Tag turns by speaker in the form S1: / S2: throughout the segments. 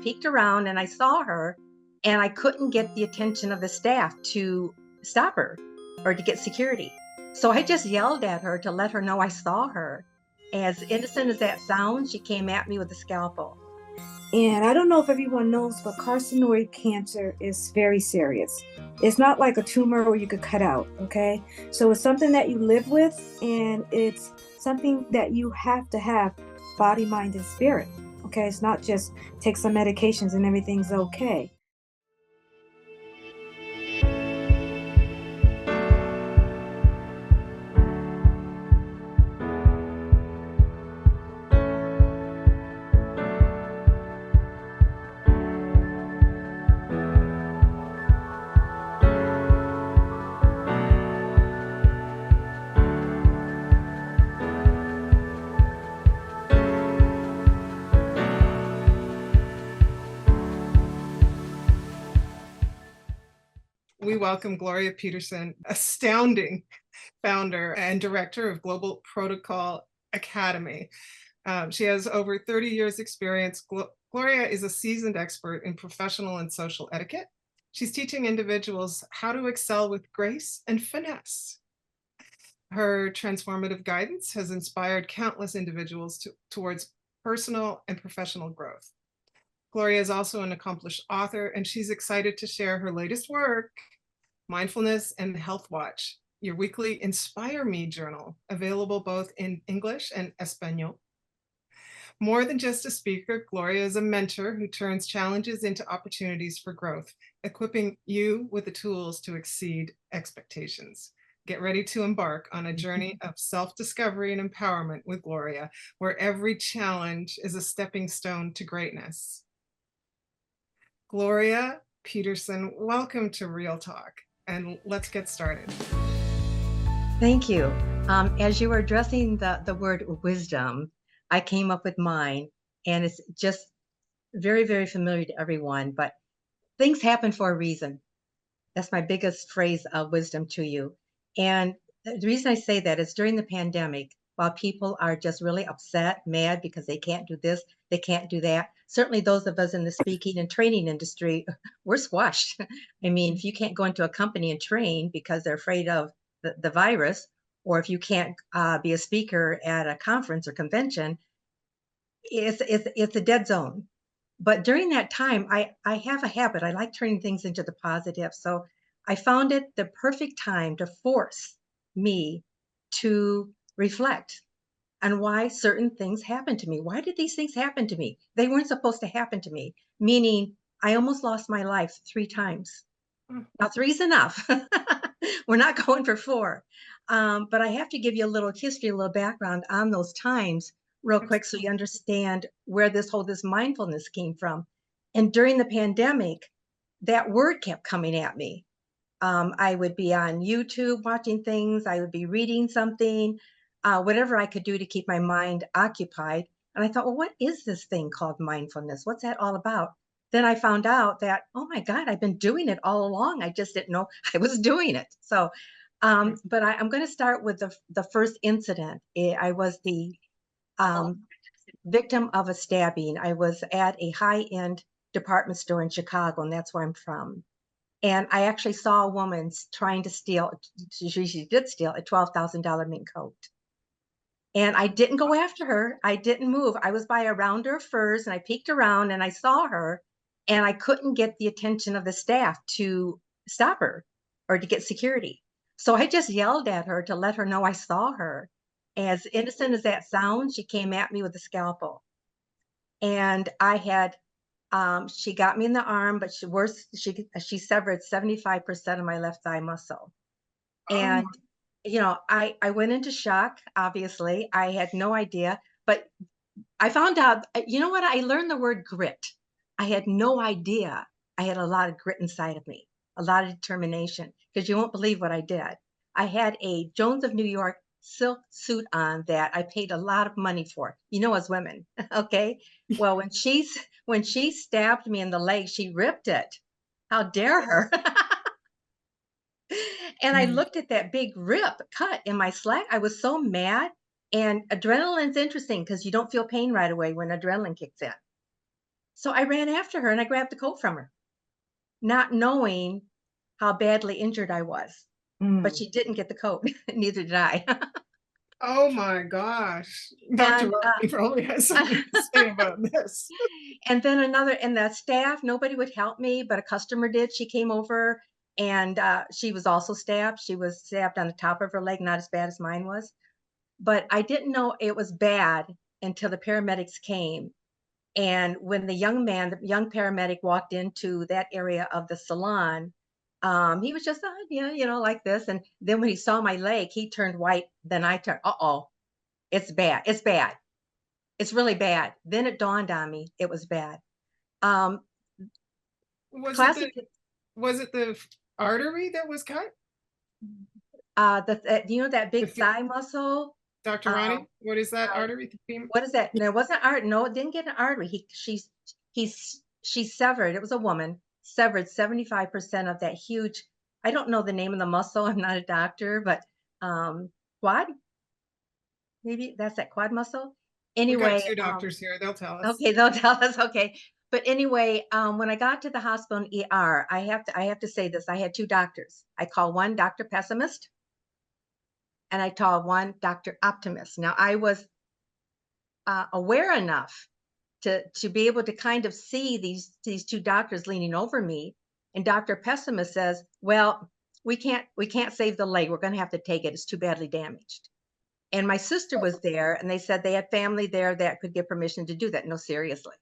S1: peeked around and I saw her, and I couldn't get the attention of the staff to stop her or to get security. So I just yelled at her to let her know I saw her. As innocent as that sounds, she came at me with a scalpel.
S2: And I don't know if everyone knows, but carcinoid cancer is very serious. It's not like a tumor where you could cut out, okay? So it's something that you live with, and it's something that you have to have body, mind, and spirit, okay? It's not just take some medications and everything's okay.
S3: We welcome Gloria Petersen, astounding founder and director of Global Protocol Academy. She has over 30 years experience. Gloria is a seasoned expert in professional and social etiquette. She's teaching individuals how to excel with grace and finesse. Her transformative guidance has inspired countless individuals towards personal and professional growth. Gloria is also an accomplished author, and she's excited to share her latest work, Mindfulness and Health Watch, your weekly Inspire Me journal, available both in English and Espanol. More than just a speaker, Gloria is a mentor who turns challenges into opportunities for growth, equipping you with the tools to exceed expectations. Get ready to embark on a journey of self-discovery and empowerment with Gloria, where every challenge is a stepping stone to greatness. Gloria Petersen, welcome to Real Talk, and let's get started.
S1: Thank you. As you were addressing the word wisdom, I came up with mine, and it's just very, very familiar to everyone, but things happen for a reason. That's my biggest phrase of wisdom to you. And the reason I say that is during the pandemic, while people are just really upset, mad because they can't do this, they can't do that. Certainly those of us in the speaking and training industry, we're squashed. I mean, if you can't go into a company and train because they're afraid of the virus, or if you can't be a speaker at a conference or convention, it's a dead zone. But during that time, I have a habit. I like turning things into the positive. So I found it the perfect time to force me to reflect on why certain things happened to me. Why did these things happen to me? They weren't supposed to happen to me, meaning I almost lost my life 3 times. Now, 3 is enough. We're not going for 4. But I have to give you a little history, a little background on those times real quick so you understand where this mindfulness came from. And during the pandemic, that word kept coming at me. I would be on YouTube watching things. I would be reading something, whatever I could do to keep my mind occupied. And I thought, well, what is this thing called mindfulness? What's that all about? Then I found out that, oh my God, I've been doing it all along. I just didn't know I was doing it. So, but I'm going to start with the first incident. I was the victim of a stabbing. I was at a high-end department store in Chicago, and that's where I'm from. And I actually saw a woman trying to steal, she did steal a $12,000 mink coat. And I didn't go after her. I didn't move. I was by a rounder of furs, and I peeked around and I saw her, and I couldn't get the attention of the staff to stop her or to get security. So I just yelled at her to let her know I saw her. As innocent as that sounds, she came at me with a scalpel. And I had she got me in the arm, but she severed 75% of my left thigh muscle. And, I went into shock, obviously. I had no idea, but I found out, you know what? I learned the word grit. I had no idea I had a lot of grit inside of me, a lot of determination, because you won't believe what I did. I had a Jones of New York silk suit on that I paid a lot of money for, as women. Okay. Well, when she stabbed me in the leg, she ripped it. How dare her? And I looked at that big cut in my slack. I was so mad. And adrenaline's interesting because you don't feel pain right away when adrenaline kicks in. So I ran after her and I grabbed the coat from her, not knowing how badly injured I was. But
S2: Mm.
S1: she didn't get the coat. Neither did I.
S3: Oh my gosh. Dr.
S1: And
S3: Roni probably has something to say about this.
S1: and then and the staff, nobody would help me, but a customer did. She came over and she was also stabbed. She was stabbed on the top of her leg, not as bad as mine was. But I didn't know it was bad until the paramedics came. And when the young paramedic walked into that area of the salon, he was just, like this. And then when he saw my leg, he turned white. Then I turned, uh-oh, it's bad. It's bad. It's really bad. Then it dawned on me it was bad. Um,
S3: Was it
S1: classic,
S3: the artery that was cut?
S1: that
S3: The
S1: big
S3: fe-
S1: thigh muscle.
S3: Dr. Roni,
S1: Um,
S3: what is that
S1: uh,
S3: artery?
S1: what is that? No, it wasn't art. No, it didn't get an artery. She severed. It was a woman severed 75% of that huge. I don't know the name of the muscle. I'm not a doctor, but quad. Maybe that's that quad muscle.
S3: We got
S1: Anyway,
S3: two doctors here. They'll tell us.
S1: okay, they'll tell us. Okay, but anyway, when I got to the hospital in ER, I have to say this. I had two doctors. I called one Dr. Pessimist, and I called one Dr. Optimist. Now I was aware enough to be able to kind of see these two doctors leaning over me, and Dr. Pessimist says, well, we can't save the leg, we're going to have to take it, it's too badly damaged. And my sister was there and they said they had family there that could give permission to do that. No, seriously.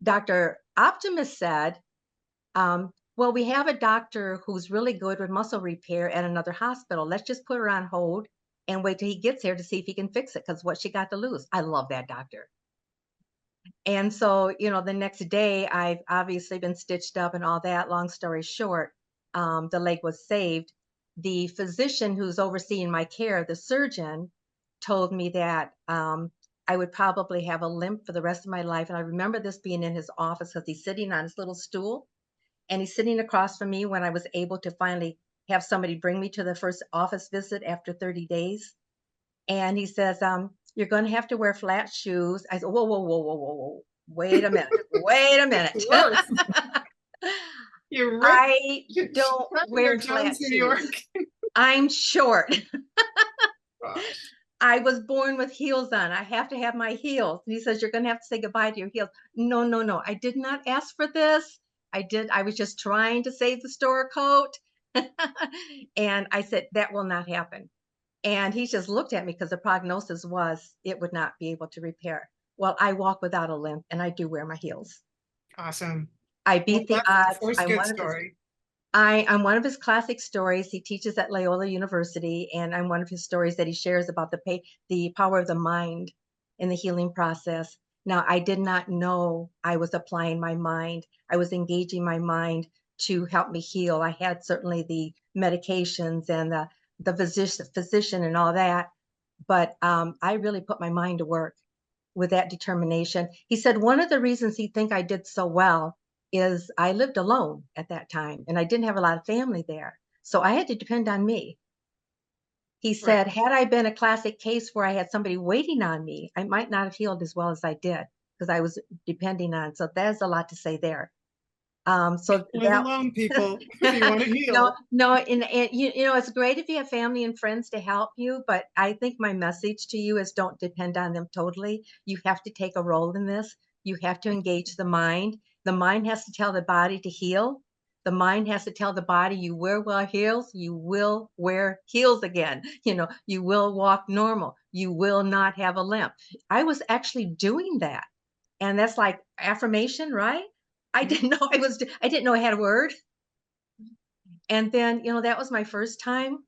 S1: Dr. Optimist said, well, we have a doctor who's really good with muscle repair at another hospital, let's just put her on hold and wait till he gets here to see if he can fix it, because what she got to lose. I love that doctor. And so, the next day, I've obviously been stitched up and all that. Long story short, the leg was saved. The physician who's overseeing my care, the surgeon, told me that I would probably have a limp for the rest of my life. And I remember this being in his office because he's sitting on his little stool and he's sitting across from me when I was able to finally have somebody bring me to the first office visit after 30 days. And he says, you're going to have to wear flat shoes. I said, whoa, whoa, whoa, whoa, whoa, whoa. Wait a minute. Wait a
S3: It's
S1: minute.
S3: worse. You ripped
S1: I don't wear flat
S3: New York.
S1: shoes. I'm short.
S3: Gosh.
S1: I was born with heels on. I have to have my heels. And he says, you're going to have to say goodbye to your heels. No, no, no. I did not ask for this. I was just trying to save the store coat. And I said, that will not happen. And he just looked at me because the prognosis was it would not be able to repair. Well, I walk without a limp and I do wear my heels.
S3: Awesome.
S1: I
S3: Well,
S1: beat the
S3: that's the
S1: odds.
S3: first good story.
S1: I'm one of his classic stories. He teaches at Loyola University, and I'm one of his stories that he shares about the power of the mind in the healing process. Now, I did not know I was applying my mind. I was engaging my mind to help me heal. I had certainly the medications and the physician and all that, but I really put my mind to work with that determination. He said one of the reasons he think I did so well is I lived alone at that time and I didn't have a lot of family there. So I had to depend on me. He
S3: Right.
S1: said, had I been a classic case where I had somebody waiting on me, I might not have healed as well as I did because I was depending on. So there's a lot to say there. So
S3: Live
S1: that
S3: alone, people, if you want to heal.
S1: no, and it's great if you have family and friends to help you, but I think my message to you is don't depend on them totally. You have to take a role in this. You have to engage the mind. The mind has to tell the body to heal. The mind has to tell the body you wear heels, you will wear heels again. You will walk normal. You will not have a limp. I was actually doing that. And that's like affirmation, right? I didn't know I didn't know I had a word. And then, that was my first time.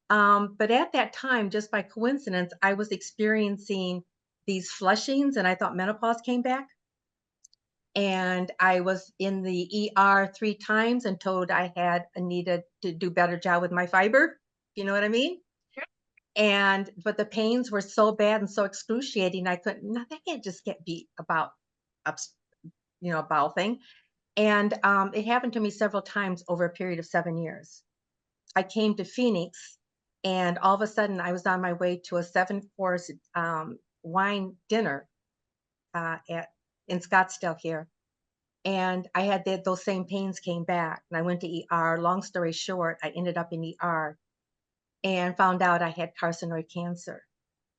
S1: But at that time, just by coincidence, I was experiencing these flushings and I thought menopause came back. And I was in the ER 3 times and told I needed to do better job with my fiber. You know what I mean? But the pains were so bad and so excruciating. I couldn't, no, that can't just be about, a bowel thing. And it happened to me several times over a period of 7 years. I came to Phoenix, and all of a sudden I was on my way to a 7-course wine dinner in Scottsdale here. And I had those same pains came back, and I went to ER. Long story short, I ended up in ER and found out I had carcinoid cancer.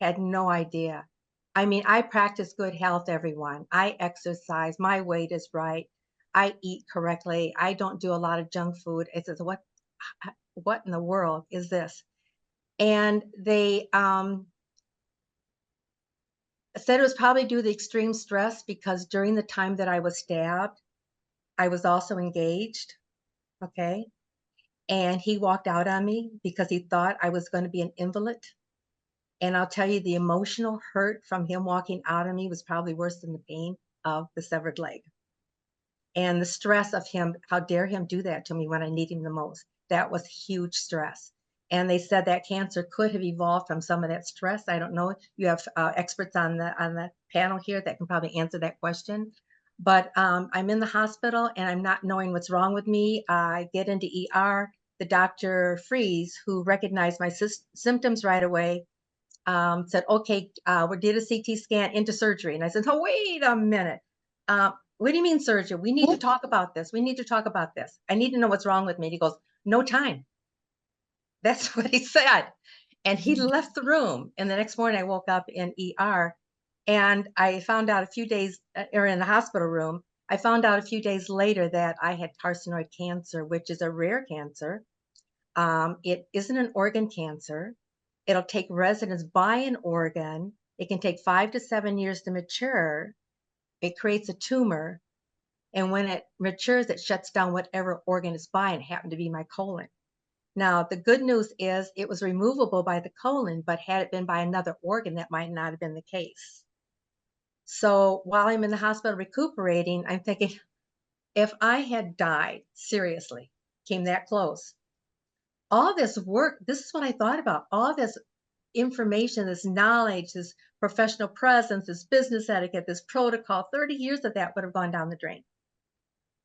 S1: Had no idea. I mean, I practice good health, everyone. I exercise. My weight is right. I eat correctly. I don't do a lot of junk food. It says, what in the world is this? And they said it was probably due to the extreme stress, because during the time that I was stabbed, I was also engaged. Okay. And he walked out on me because he thought I was going to be an invalid. And I'll tell you, the emotional hurt from him walking out on me was probably worse than the pain of the severed leg. And the stress of him, how dare him do that to me when I need him the most? That was huge stress. And they said that cancer could have evolved from some of that stress. I don't know. You have experts on the panel here that can probably answer that question. But I'm in the hospital and I'm not knowing what's wrong with me. I get into ER. The doctor Freeze, who recognized my symptoms right away, said, okay, we did a CT scan into surgery. And I said, oh, wait a minute. What do you mean surgery? We need to talk about this. We need to talk about this. I need to know what's wrong with me. He goes, no time. That's what he said. And he left the room. And the next morning I woke up in ER, and I found out a few days, or in the hospital room, I found out a few days later that I had carcinoid cancer, which is a rare cancer. It isn't an organ cancer. It'll take residence by an organ. It can take 5 to 7 years to mature. It creates a tumor. And when it matures, it shuts down whatever organ it's by, and it happened to be my colon. Now, the good news is it was removable by the colon, but had it been by another organ, that might not have been the case. So while I'm in the hospital recuperating, I'm thinking, if I had died, seriously, came that close, all this work, this is what I thought about, all this information, this knowledge, this professional presence, this business etiquette, this protocol, 30 years of that would have gone down the drain.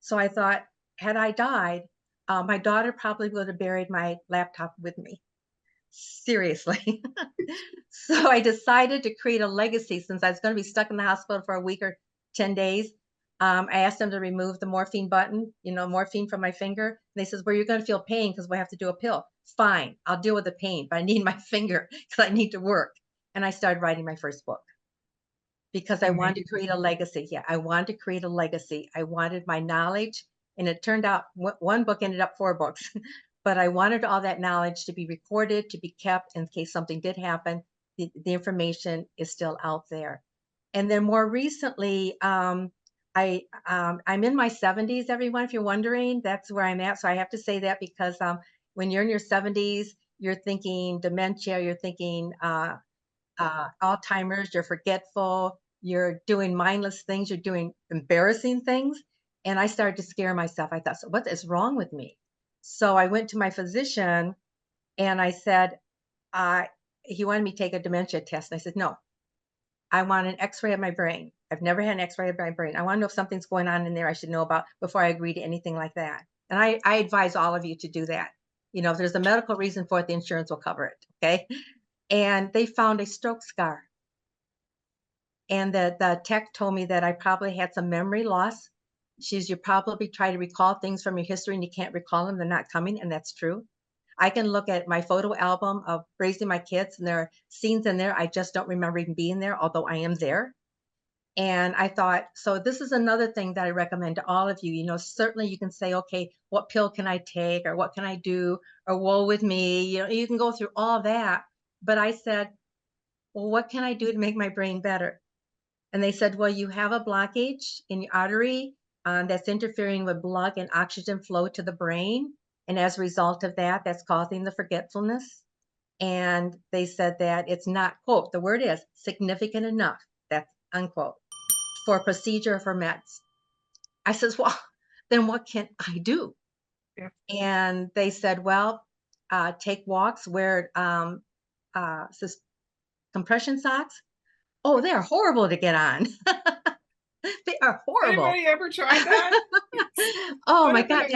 S1: So I thought, had I died, my daughter probably would have buried my laptop with me. Seriously. So I decided to create a legacy, since I was going to be stuck in the hospital for a week or 10 days. I asked them to remove the morphine button, morphine from my finger. And they says, well, you're going to feel pain because we have to do a pill. Fine, I'll deal with the pain, but I need my finger because I need to work. And I started writing my first book because I wanted to create a legacy. Yeah, I wanted to create a legacy. I wanted my knowledge, and it turned out one book ended up 4 books. But I wanted all that knowledge to be recorded, to be kept in case something did happen. The information is still out there. And then more recently, I'm in my 70s, everyone, if you're wondering. That's where I'm at. So I have to say that because when you're in your 70s, you're thinking dementia, you're thinking Alzheimer's, you're forgetful, you're doing mindless things, you're doing embarrassing things. And I started to scare myself. I thought, so what is wrong with me? So I went to my physician and I said, he wanted me to take a dementia test. And I said, no, I want an x-ray of my brain. I've never had an x-ray of my brain. I want to know if something's going on in there I should know about before I agree to anything like that. And I advise all of you to do that. If there's a medical reason for it, the insurance will cover it. Okay. And they found a stroke scar. And the tech told me that I probably had some memory loss. You probably try to recall things from your history and you can't recall them. They're not coming. And that's true. I can look at my photo album of raising my kids, and there are scenes in there I just don't remember even being there, although I am there. And I thought, so this is another thing that I recommend to all of you. Certainly you can say, okay, what pill can I take, or what can I do, or woe with me? You can go through all that. But I said, well, what can I do to make my brain better? And they said, well, you have a blockage in your artery that's interfering with blood and oxygen flow to the brain. And as a result of that, that's causing the forgetfulness. And they said that it's not, quote, the word is significant enough, that's unquote, for procedure for meds. I says, well, then what can I do?
S3: Yeah.
S1: And they said, well, take walks, wear compression socks. Oh, they are horrible to get on. They are horrible.
S3: Anybody ever tried that?
S1: Oh my God.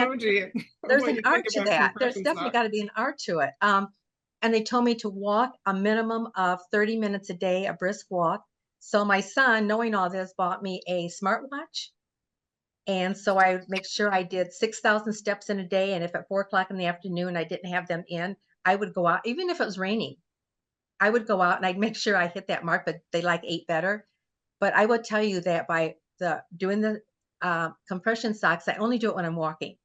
S3: There's
S1: an art to that. There's definitely got to be an art to it. And they told me to walk a minimum of 30 minutes a day, a brisk walk. So my son, knowing all this, bought me a smartwatch. And so I would make sure I did 6,000 steps in a day. And if at 4 o'clock in the afternoon I didn't have them in, I would go out, even if it was raining, I would go out and I'd make sure I hit that mark, but they like 8 better. But I would tell you that by doing the compression socks, I only do it when I'm walking.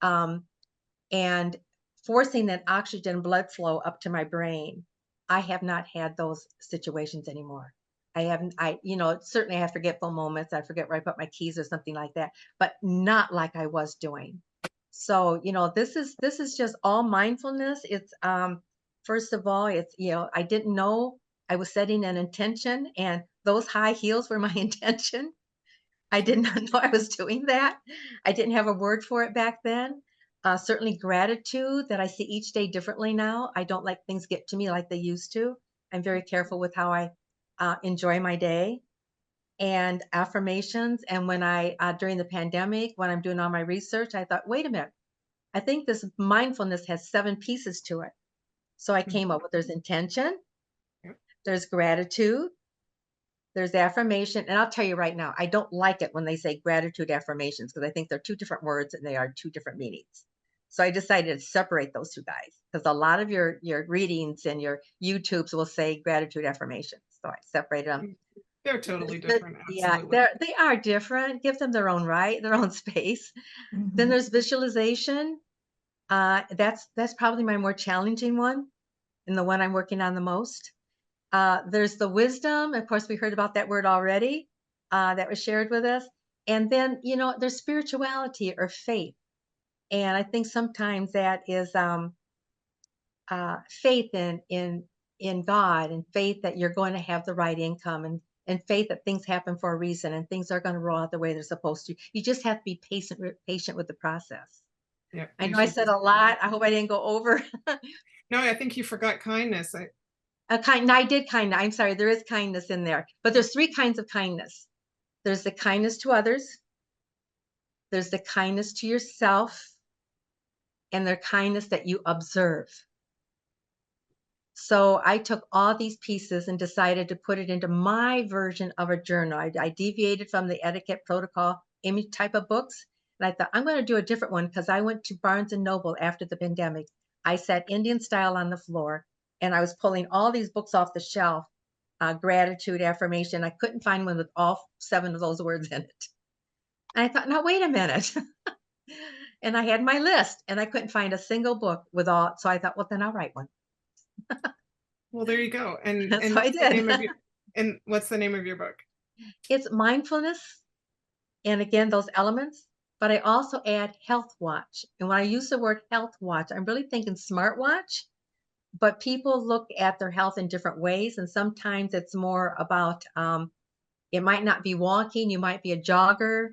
S1: And forcing that oxygen blood flow up to my brain, I have not had those situations anymore. I haven't, certainly I have forgetful moments. I forget where I put my keys or something like that, but not like I was doing. So, this is just all mindfulness. It's, first of all, it's, I didn't know I was setting an intention, and those high heels were my intention. I did not know I was doing that. I didn't have a word for it back then. Certainly gratitude that I see each day differently now. I don't let things get to me like they used to. I'm very careful with how I enjoy my day. And affirmations. And when during the pandemic, when I'm doing all my research, I thought, wait a minute, I think this mindfulness has 7 pieces to it. So I came up with there's intention, there's gratitude, there's affirmation. And I'll tell you right now, I don't like it when they say gratitude affirmations because I think they're 2 different words and they are 2 different meanings. So I decided to separate those 2 guys because a lot of your readings and your YouTubes will say gratitude affirmations. So I separated them.
S3: They're totally different.
S1: Yeah,
S3: Absolutely.
S1: they are different. Give them their own right, their own space. Then there's visualization. That's probably my more challenging one and the one I'm working on the most. There's the wisdom. Of course, we heard about that word already that was shared with us. And then, there's spirituality or faith. And I think sometimes that is faith in God, and faith that you're going to have the right income, and faith that things happen for a reason and things are going to roll out the way they're supposed to. You just have to be patient with the process.
S3: Yeah,
S1: I know I said a lot. I hope I didn't go over.
S3: No, I think you forgot kindness.
S1: I did kindness. I'm sorry. There is kindness in there, but there's 3 kinds of kindness. There's the kindness to others. There's the kindness to yourself, and the kindness that you observe. So I took all these pieces and decided to put it into my version of a journal. I deviated from the etiquette protocol image type of books. And I thought, I'm going to do a different one because I went to Barnes and Noble after the pandemic. I sat Indian style on the floor and I was pulling all these books off the shelf, gratitude, affirmation. I couldn't find one with all 7 of those words in it. And I thought, now, wait a minute. And I had my list and I couldn't find a single book with all. So I thought, well, then I'll write one.
S3: Well, there you go. And
S1: That's what I did.
S3: And what's the name of your book?
S1: It's mindfulness. And again, those elements, but I also add health watch. And when I use the word health watch, I'm really thinking smartwatch, but people look at their health in different ways. And sometimes it's more about, it might not be walking, you might be a jogger.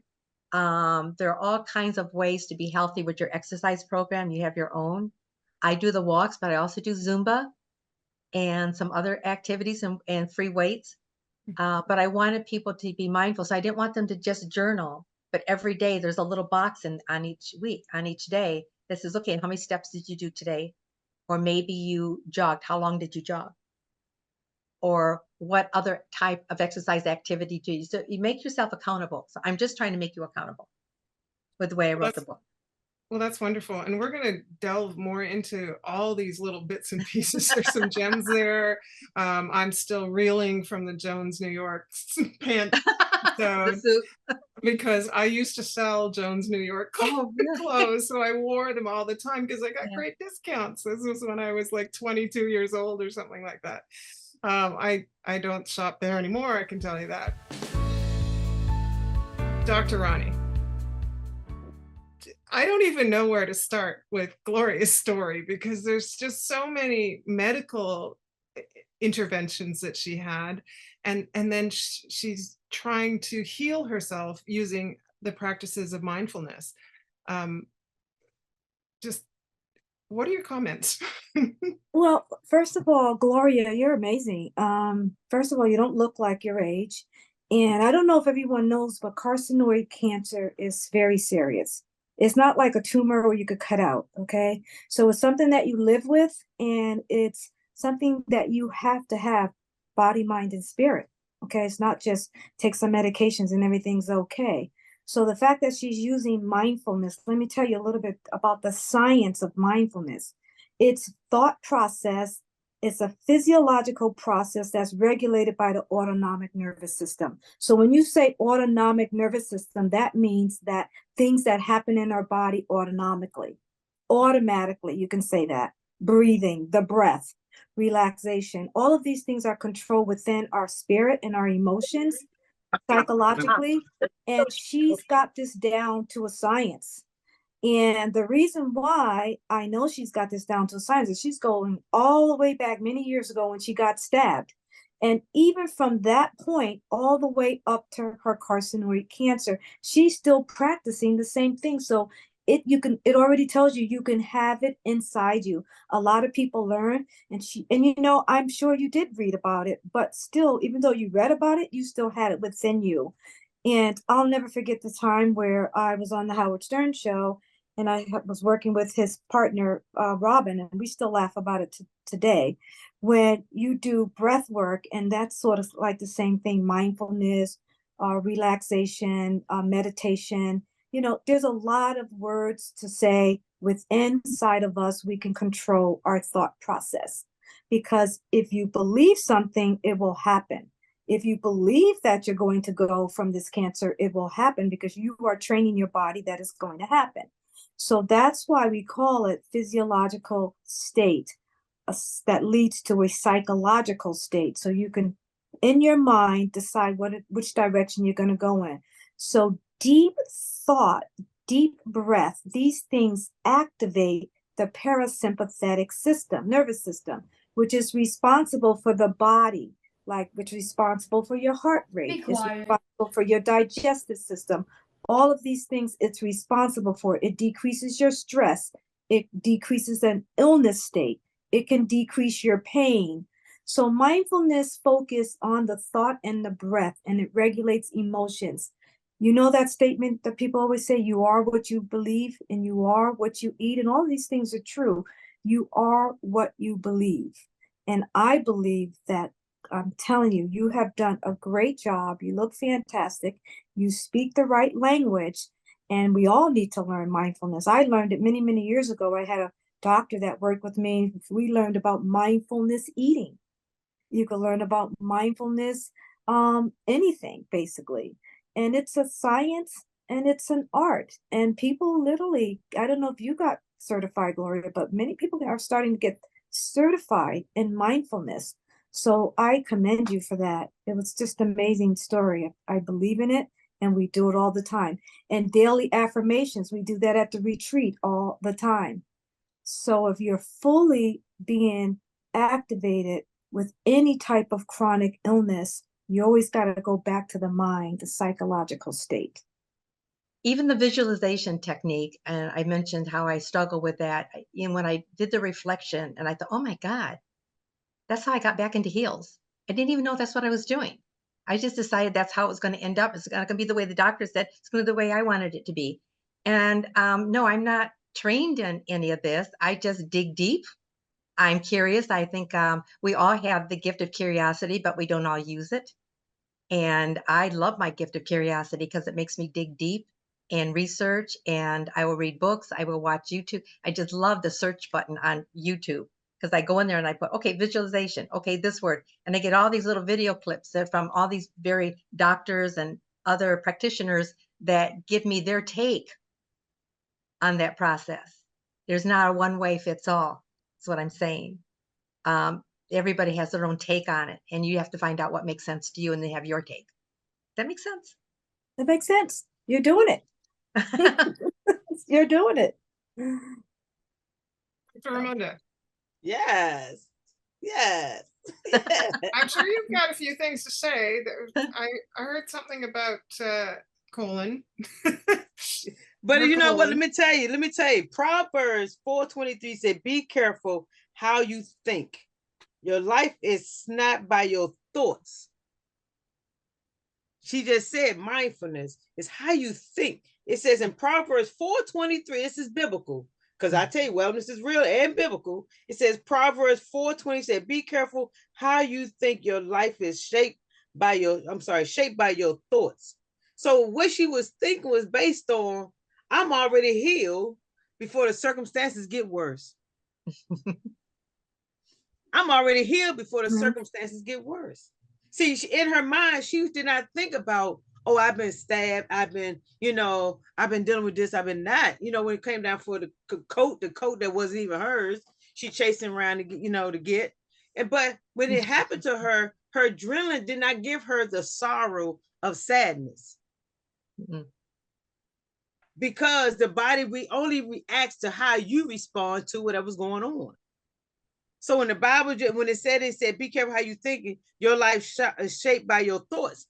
S1: There are all kinds of ways to be healthy with your exercise program. You have your own. I do the walks, but I also do Zumba and some other activities and free weights. But I wanted people to be mindful. So I didn't want them to just journal, but every day there's a little box on each day that says, okay, how many steps did you do today? Or maybe you jogged. How long did you jog? Or what other type of exercise activity do you? So you make yourself accountable. So I'm just trying to make you accountable with the way I wrote the book.
S3: Well, that's wonderful. And we're going to delve more into all these little bits and pieces. There's some gems there. I'm still reeling from the Jones, New York pant because I used to sell Jones, New York clothes. So I wore them all the time because I got great discounts. This was when I was like 22 years old or something like that. I don't shop there anymore, I can tell you that. Dr. Roni, I don't even know where to start with Gloria's story because there's just so many medical interventions that she had. And then she's trying to heal herself using the practices of mindfulness. Just what are your comments?
S2: Well, first of all, Gloria, you're amazing. First of all, you don't look like your age. And I don't know if everyone knows, but carcinoid cancer is very serious. It's not like a tumor where you could cut out, okay? So it's something that you live with, and it's something that you have to have body, mind, and spirit, okay? It's not just take some medications and everything's okay. So the fact that she's using mindfulness, let me tell you a little bit about the science of mindfulness. It's thought process. It's a physiological process that's regulated by the autonomic nervous system. So when you say autonomic nervous system, that means that things that happen in our body automatically, you can say that. Breathing, the breath, relaxation, all of these things are controlled within our spirit and our emotions psychologically. And she's got this down to a science. And the reason why I know she's got this down to a science is she's going all the way back many years ago when she got stabbed. And even from that point, all the way up to her carcinoid cancer, she's still practicing the same thing. So it already tells you you can have it inside you. A lot of people learn, and you know, I'm sure you did read about it, but still, even though you read about it, you still had it within you. And I'll never forget the time where I was on the Howard Stern show and I was working with his partner, Robin, and we still laugh about it today. When you do breath work, and that's sort of like the same thing, mindfulness, relaxation, meditation, you know, there's a lot of words to say within inside of us, we can control our thought process. Because if you believe something, it will happen. If you believe that you're going to go from this cancer, it will happen because you are training your body that it's going to happen. So that's why we call it physiological state that leads to a psychological state. So you can, in your mind, decide which direction you're going to go in. So deep thought, deep breath, these things activate the parasympathetic system, nervous system, which is responsible for the body, like which is responsible for your heart rate, it's responsible for your digestive system. All of these things it's responsible for. It decreases your stress. It decreases an illness state. It can decrease your pain. So mindfulness focuses on the thought and the breath, and it regulates emotions. You know that statement that people always say, you are what you believe and you are what you eat, and all these things are true. You are what you believe. And I believe that, I'm telling you, you have done a great job. You look fantastic. You speak the right language, and we all need to learn mindfulness. I learned it many, many years ago. I had a doctor that worked with me. We learned about mindfulness eating. You can learn about mindfulness, anything basically. And it's a science and it's an art. And people literally, I don't know if you got certified, Gloria, but many people are starting to get certified in mindfulness. So I commend you for that. It was just an amazing story. I believe in it, and we do it all the time. And daily affirmations, we do that at the retreat all the time. So if you're fully being activated with any type of chronic illness, you always got to go back to the mind, the psychological state.
S1: Even the visualization technique, and I mentioned how I struggle with that. And when I did the reflection, and I thought, oh my God, that's how I got back into heels. I didn't even know that's what I was doing. I just decided that's how it was going to end up. It's not going to be the way the doctor said. It's going to be the way I wanted it to be. And no, I'm not trained in any of this. I just dig deep. I'm curious. I think we all have the gift of curiosity, but we don't all use it. And I love my gift of curiosity because it makes me dig deep and research, and I will read books. I will watch YouTube. I just love the search button on YouTube because I go in there and I put, okay, visualization, okay, this word. And I get all these little video clips from all these very doctors and other practitioners that give me their take on that process. There's not a one way fits all. That's what I'm saying. Everybody has their own take on it, and you have to find out what makes sense to you, and they have your take. That makes sense.
S2: That makes sense. You're doing it. You're doing it.
S3: Romunda.
S4: Yes. Yes.
S3: I'm sure you've got a few things to say. I heard something about colon.
S4: But
S3: Your
S4: you know what?
S3: colon.
S4: Let me tell you. Proverbs 4:23 said, be careful how you think. Your life is snapped by your thoughts. She just said mindfulness is how you think. It says in Proverbs 4:23, this is biblical, because I tell you, wellness is real and biblical. It says Proverbs 4:20 said, be careful how you think. Your life is shaped by your thoughts. So what she was thinking was based on, I'm already healed before the circumstances get worse. I'm already healed before the circumstances get worse. See, in her mind, she did not think about, oh, I've been stabbed. I've been dealing with this. I've been that. When it came down for the coat that wasn't even hers, she chasing around to get. But when it happened to her, her adrenaline did not give her the sorrow of sadness. Mm-hmm. Because the body only reacts to how you respond to whatever's going on. So in the Bible, when it said, be careful how you think, your life is shaped by your thoughts.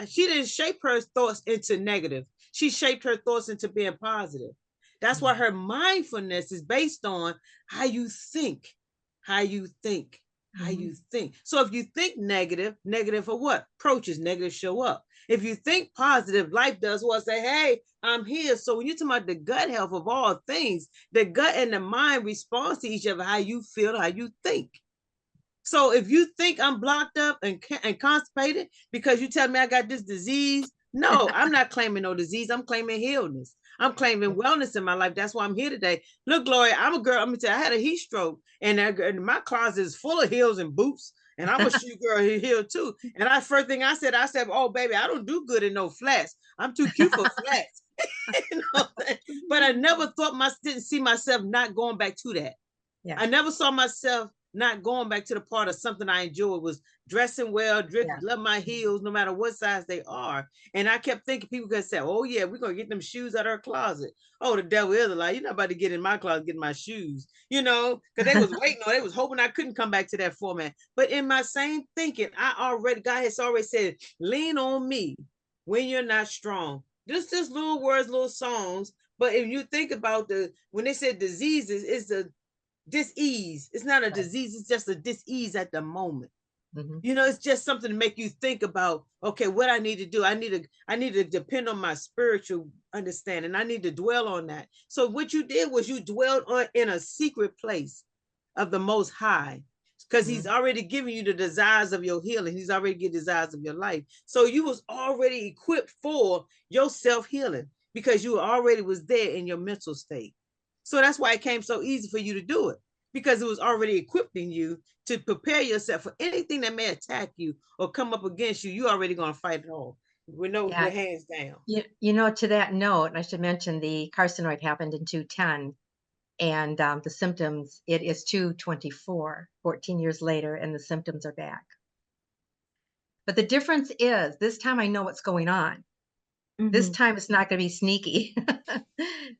S4: She didn't shape her thoughts into negative. She shaped her thoughts into being positive. That's why her mindfulness is based on how you think, how you think, how you think. So if you think negative for what? Approaches, negative show up. If you think positive, life does what? Say, hey, I'm here. So when you're talking about the gut health of all things, the gut and the mind responds to each other, how you feel, how you think. So if you think I'm blocked up and constipated because you tell me I got this disease, no, I'm not claiming no disease. I'm claiming healness. I'm claiming wellness in my life. That's why I'm here today. Look, Gloria, I'm a girl. I'm gonna tell you, I had a heat stroke, and my closet is full of heels and boots. And I'm a shoe girl here too. And first thing I said, oh, baby, I don't do good in no flats. I'm too cute for flats. But I never didn't see myself not going back to that. Yeah. I never saw myself not going back to the part of something I enjoyed, was dressing well, love my heels, no matter what size they are. And I kept thinking people could say, oh yeah, we're going to get them shoes out of our closet. Oh, the devil is a lie. You're not about to get in my closet, get my shoes, because they was waiting on, they was hoping I couldn't come back to that format. But in my same thinking, God has already said, lean on me when you're not strong. Just little words, little songs. But if you think about when they said diseases, it's the dis-ease. It's not a disease, it's just a dis-ease at the moment. Mm-hmm. It's just something to make you think about, okay, what I need to do. I need to depend on my spiritual understanding. I need to dwell on that. So what you did was you dwelled in a secret place of the Most High, because He's already given you the desires of your healing. He's already given desires of your life. So you was already equipped for your self-healing because you already was there in your mental state. So that's why it came so easy for you to do it, because it was already equipping you to prepare yourself for anything that may attack you or come up against you. You're already going to fight it all with no hands down.
S1: To that note, I should mention the carcinoid happened in 2010, and the symptoms, it is 2024, 14 years later, and the symptoms are back. But the difference is this time I know what's going on. Mm-hmm. This time it's not going to be sneaky.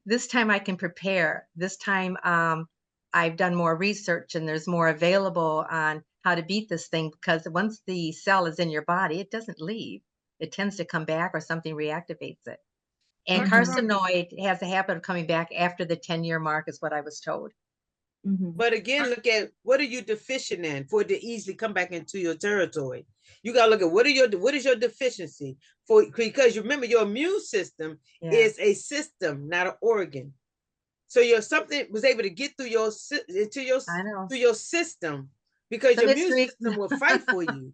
S1: This time I can prepare. This time I've done more research and there's more available on how to beat this thing, because once the cell is in your body, it doesn't leave. It tends to come back or something reactivates it. And carcinoid has a habit of coming back after the 10-year mark is what I was told.
S4: Mm-hmm. But again, look at what are you deficient in for it to easily come back into your territory. You got to look at what is your deficiency because you remember your immune system is a system, not an organ. So something was able to get through your system because your immune system will fight for you.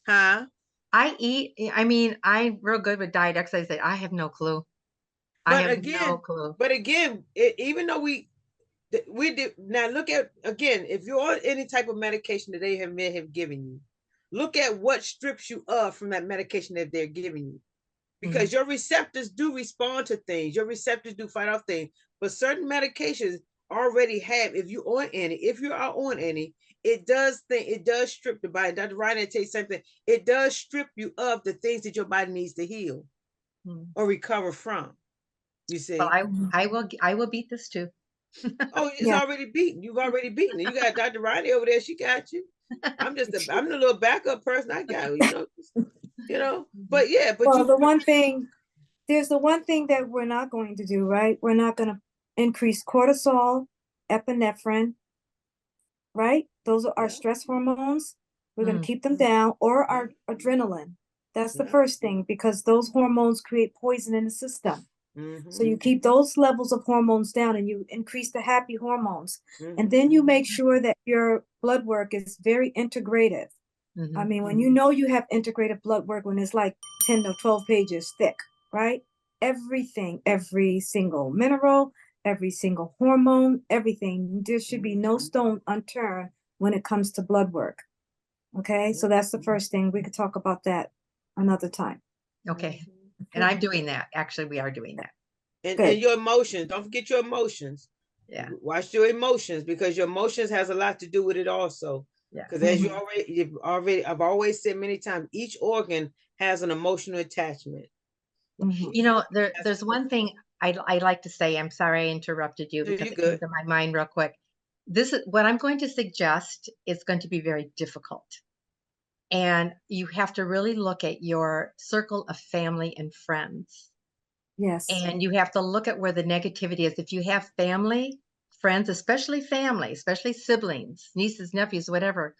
S4: Huh?
S1: I'm real good with diet, exercise. I have no clue.
S4: But again, even though we did now, look at again, if you're on any type of medication that they may have given you, look at what strips you of from that medication that they're giving you, because your receptors do respond to things. Your receptors do fight off things, but certain medications already have. If you are on any, it does strip the body. Dr. Roni tell you something. It does strip you of the things that your body needs to heal or recover from. You see,
S1: well, I will beat this too.
S4: Oh, it's already beaten. You've already beaten it. You got Dr. Roni over there. She got you. I'm the little backup person. I got But
S2: the one thing that we're not going to do, right? We're not going to increase cortisol, epinephrine, right? Those are our stress hormones. We're going to keep them down, or our adrenaline. That's the first thing, because those hormones create poison in the system. Mm-hmm. So you keep those levels of hormones down and you increase the happy hormones. Mm-hmm. And then you make sure that your blood work is very integrative. I mean, when you know you have integrated blood work, when it's like 10 to 12 pages thick, right? Everything, every single mineral, every single hormone, everything. There should be no stone unturned when it comes to blood work. Okay, so that's the first thing. We could talk about that another time.
S1: Okay. And I'm doing that. Actually, we are doing that.
S4: And your emotions. Don't forget your emotions.
S1: Yeah.
S4: Watch your emotions, because your emotions has a lot to do with it also.
S1: Yeah.
S4: Because as I've always said many times, each organ has an emotional attachment.
S1: You know, there's one thing I like to say. I'm sorry I interrupted you because it came to my mind real quick. This is what I'm going to suggest is going to be very difficult. And you have to really look at your circle of family and friends.
S2: Yes.
S1: And you have to look at where the negativity is. If you have family, friends, especially family, especially siblings, nieces, nephews, whatever,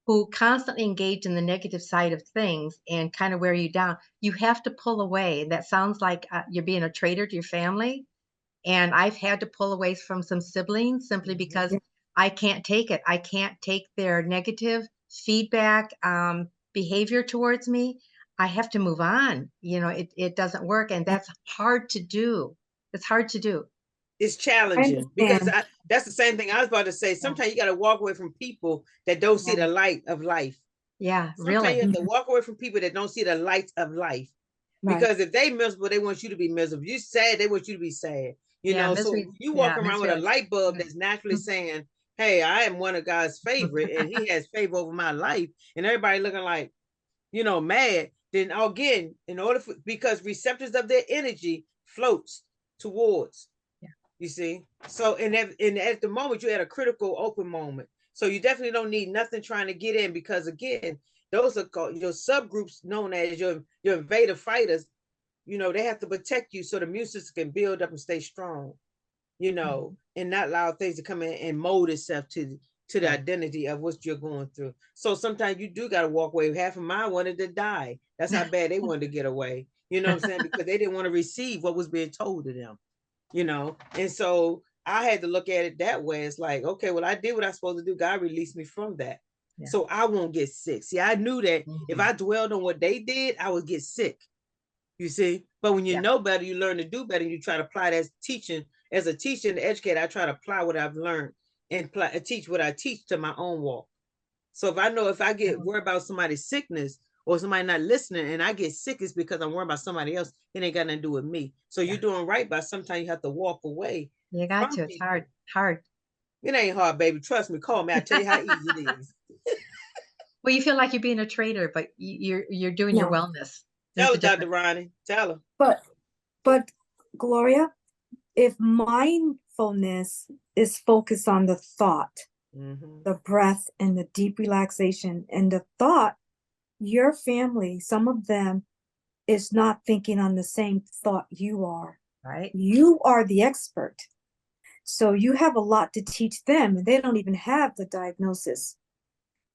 S1: who constantly engage in the negative side of things and kind of wear you down, you have to pull away. That sounds like you're being a traitor to your family. And I've had to pull away from some siblings simply because I can't take it. I can't take their negative feedback, behavior towards me. I have to move on. You know, it doesn't work. And that's hard to do. It's hard to do.
S4: It's challenging because that's the same thing I was about to say. Sometimes you got to walk away from people that don't see the light of life.
S1: Yeah,
S4: Sometimes
S1: really.
S4: you have to walk away from people that don't see the light of life. Because if they miserable, they want you to be miserable. You sad, they want you to be sad. You know,
S1: misery,
S4: so you walk around with a light bulb that's naturally saying, hey, I am one of God's favorite and he has favor over my life. And everybody looking like, you know, mad. Then again, in order for, because receptors of their energy floats towards, you see. So and at the moment you're at a critical open moment. So you definitely don't need nothing trying to get in, because again, those are called your subgroups known as your invader fighters. You know, they have to protect you so the immune system can build up and stay strong, you know, and not allow things to come in and mold itself to the identity of what you're going through. So sometimes you do got to walk away. Half of mine wanted to die. That's how bad they wanted to get away. You know what I'm saying? Because they didn't want to receive what was being told to them, you know? And so I had to look at it that way. It's like, okay, well, I did what I was supposed to do. God released me from that. So I won't get sick. See, I knew that if I dwelled on what they did, I would get sick. You see, but when you know better, you learn to do better. And you try to apply that teaching. As a teacher and educator, I try to apply what I've learned and teach what I teach to my own walk. So if I know if I get worried about somebody's sickness or somebody not listening and I get sick, it's because I'm worried about somebody else. It ain't got nothing to do with me. So you're doing right, but sometimes you have to walk away.
S1: You got to. It's hard.
S4: It ain't hard, baby. Trust me. Call me. I'll tell you how easy it is.
S1: Well, you feel like you're being a traitor, but you're doing your wellness.
S4: Tell her, Dr. Roni. Tell her.
S2: But Gloria, if mindfulness is focused on the thought, the breath and the deep relaxation and the thought, your family, some of them is not thinking on the same thought you are.
S1: Right.
S2: You are the expert. So you have a lot to teach them, and they don't even have the diagnosis.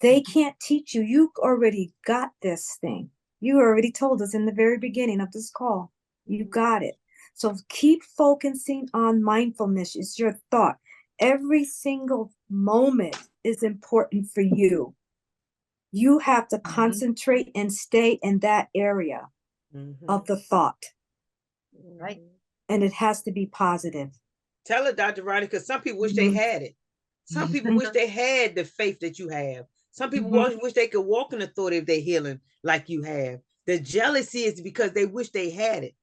S2: They can't teach you. You already got this thing. You already told us in the very beginning of this call. You got it. So keep focusing on mindfulness. It's your thought. Every single moment is important for you. You have to concentrate and stay in that area of the thought.
S1: Right.
S2: And it has to be positive.
S4: Tell her, Dr. Roni, because some people wish they had it. Some people wish they had the faith that you have. Some people wish they could walk in authority if they're healing like you have. The jealousy is because they wish they had it.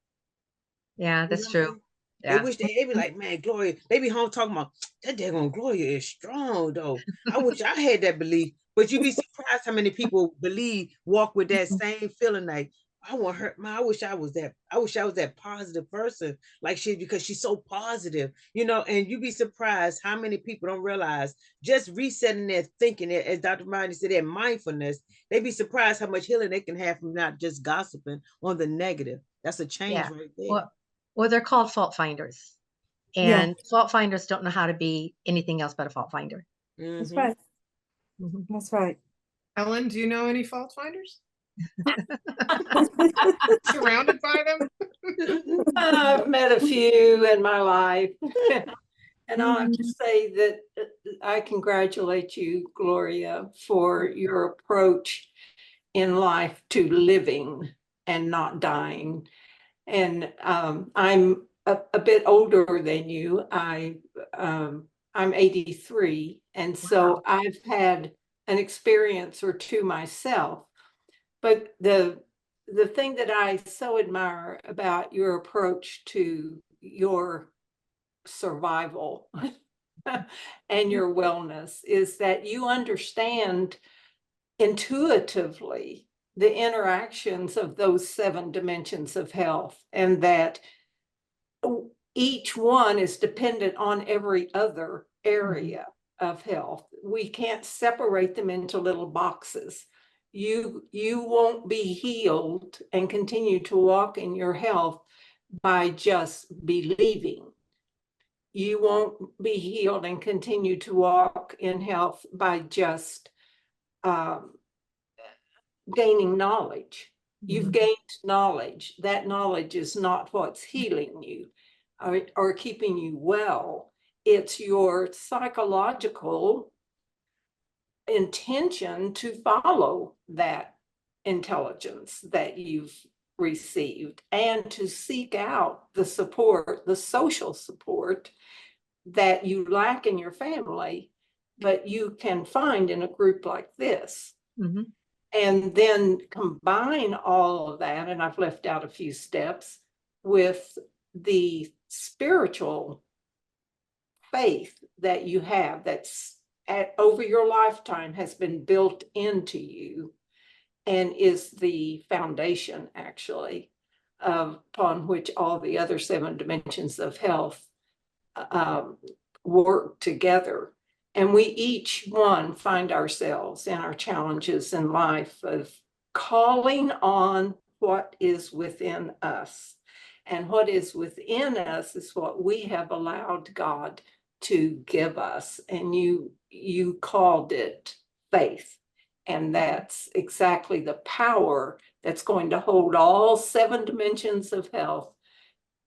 S1: Yeah, that's true. Yeah.
S4: They wish they be like, man, Gloria, they be home talking about that daggone Gloria is strong though. I wish I had that belief. But you'd be surprised how many people walk with that same feeling like, I want her, man, I wish I was that. I wish I was that positive person like she, because she's so positive, you know, and you'd be surprised how many people don't realize just resetting their thinking, as Dr. Roni said, their mindfulness, they'd be surprised how much healing they can have from not just gossiping on the negative. That's a change right there.
S1: Well, they're called fault finders. And fault finders don't know how to be anything else but a fault finder.
S2: That's right. That's right.
S3: Ellen, do you know any fault finders? Surrounded by them?
S5: I've met a few in my life. And I'll have to say that I congratulate you, Gloria, for your approach in life to living and not dying. And I'm a bit older than you. I'm 83, and so I've had an experience or two myself. But the thing that I so admire about your approach to your survival and your wellness is that you understand intuitively the interactions of those 7 dimensions of health, and that each one is dependent on every other area of health. We can't separate them into little boxes. You won't be healed and continue to walk in your health by just believing. You won't be healed and continue to walk in health by just gaining knowledge. You've gained knowledge. That knowledge is not what's healing you or keeping you well. It's your psychological intention to follow that intelligence that you've received and to seek out the support, the social support that you lack in your family, but you can find in a group like this. And then combine all of that, and I've left out a few steps, with the spiritual faith that you have that's over your lifetime has been built into you and is the foundation, actually, upon which all the other 7 dimensions of health work together. And we each one find ourselves in our challenges in life of calling on what is within us. And what is within us is what we have allowed God to give us. And you called it faith. And that's exactly the power that's going to hold all 7 dimensions of health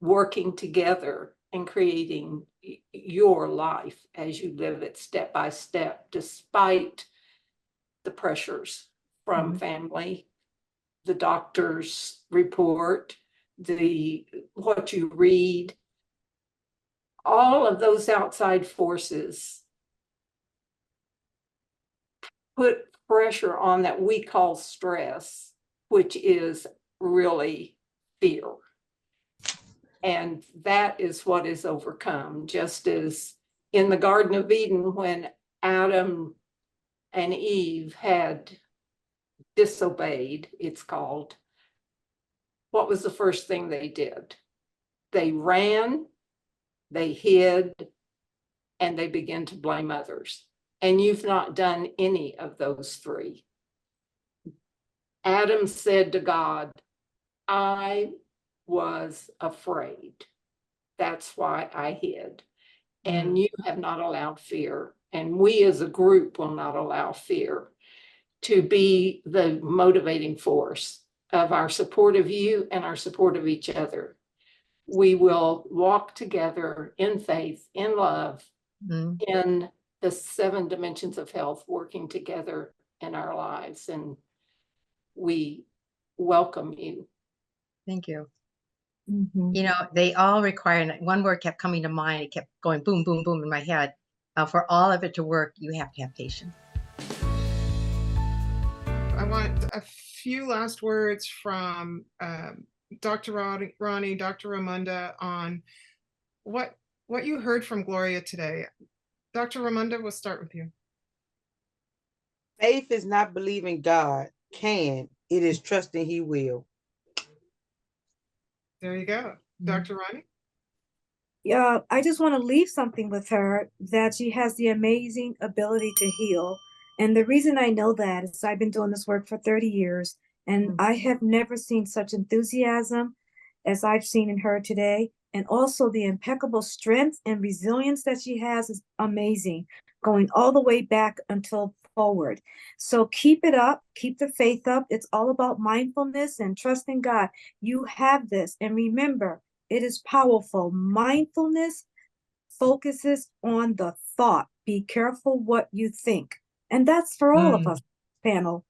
S5: working together and creating your life as you live it step by step, despite the pressures from family, the doctor's report, what you read, all of those outside forces put pressure on that we call stress, which is really fear. And that is what is overcome, just as in the Garden of Eden, when Adam and Eve had disobeyed, it's called, what was the first thing they did? They ran, they hid, and they began to blame others. And you've not done any of those 3. Adam said to God, I was afraid. That's why I hid. And you have not allowed fear. And we as a group will not allow fear to be the motivating force of our support of you and our support of each other. We will walk together in faith, in love, in the 7 dimensions of health working together in our lives. And we welcome you.
S1: Thank you. You know, they all require, and one word kept coming to mind. It kept going boom, boom, boom in my head. For all of it to work, you have to have patience.
S3: I want a few last words from Dr. Roni, Dr. Romunda on what you heard from Gloria today. Dr. Romunda, we'll start with you.
S4: Faith is not believing God can. It is trusting He will.
S3: There you go. Dr. Roni?
S2: Yeah, I just want to leave something with her, that she has the amazing ability to heal. And the reason I know that is I've been doing this work for 30 years, and I have never seen such enthusiasm as I've seen in her today. And also the impeccable strength and resilience that she has is amazing, going all the way back until forward. So keep it up, keep the faith up. It's all about mindfulness and trusting God. You have this. And remember, it is powerful. Mindfulness focuses on the thought. Be careful what you think. And that's for all of us, panel.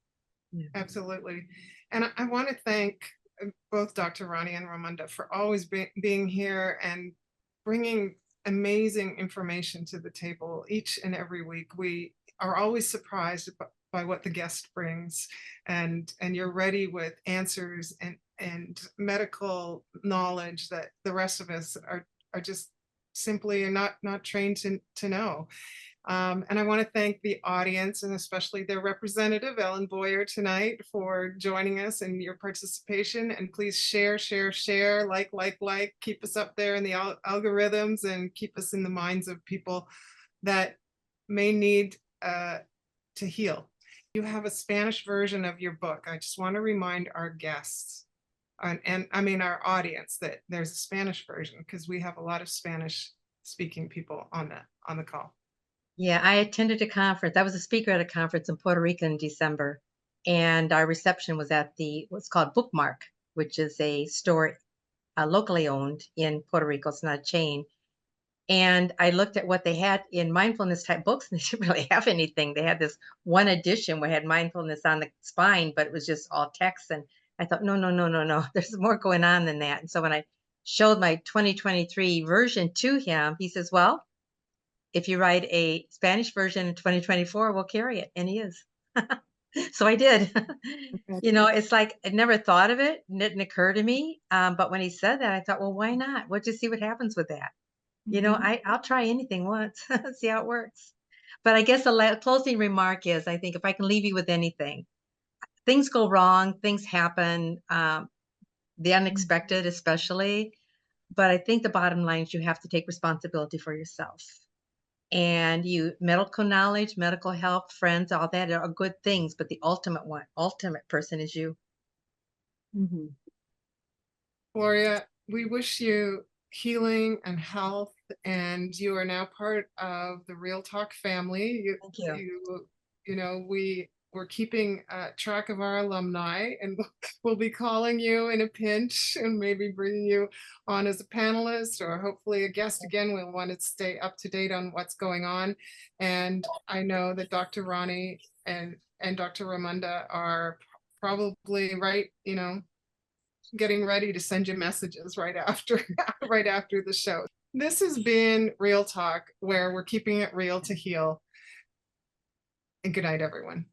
S1: Yeah.
S3: Absolutely. And I want to thank both Dr. Roni and Romunda for always being here and bringing amazing information to the table each and every week. We are always surprised by what the guest brings, and you're ready with answers and medical knowledge that the rest of us are just simply not trained to know. And I want to thank the audience and especially their representative, Ellen Boyer, tonight for joining us and your participation. And please share, like, keep us up there in the algorithms and keep us in the minds of people that may need to heal. You have a Spanish version of your book. I just want to remind our guests and I mean our audience that there's a Spanish version, because we have a lot of Spanish speaking people on the call.
S1: Yeah, I attended a conference. I was a speaker at a conference in Puerto Rico in December, and our reception was at what's called Bookmark, which is a store locally owned in Puerto Rico. It's not a chain. And I looked at what they had in mindfulness type books, and they didn't really have anything. They had this one edition where it had mindfulness on the spine, but it was just all text. And I thought, no. There's more going on than that. And so when I showed my 2023 version to him, he says, well, if you write a Spanish version in 2024, we'll carry it. And he is. So I did. It's like I never thought of it. It didn't occur to me. But when he said that, I thought, well, why not? We'll just see what happens with that. I'll try anything once, see how it works. But I guess the closing remark is, I think if I can leave you with anything, things go wrong, things happen, the unexpected especially. But I think the bottom line is you have to take responsibility for yourself. And medical knowledge, medical help, friends, all that are good things. But the ultimate person is you.
S2: Mm-hmm.
S3: Gloria, we wish you healing and health, and you are now part of the Real Talk family.
S1: Thank you.
S3: We're keeping track of our alumni, and we'll be calling you in a pinch and maybe bringing you on as a panelist or hopefully a guest again. We'll want to stay up to date on what's going on. And I know that Dr. Roni and Dr. Romunda are probably getting ready to send you messages right after the show. This has been Real Talk, where we're keeping it real to heal. And good night, everyone.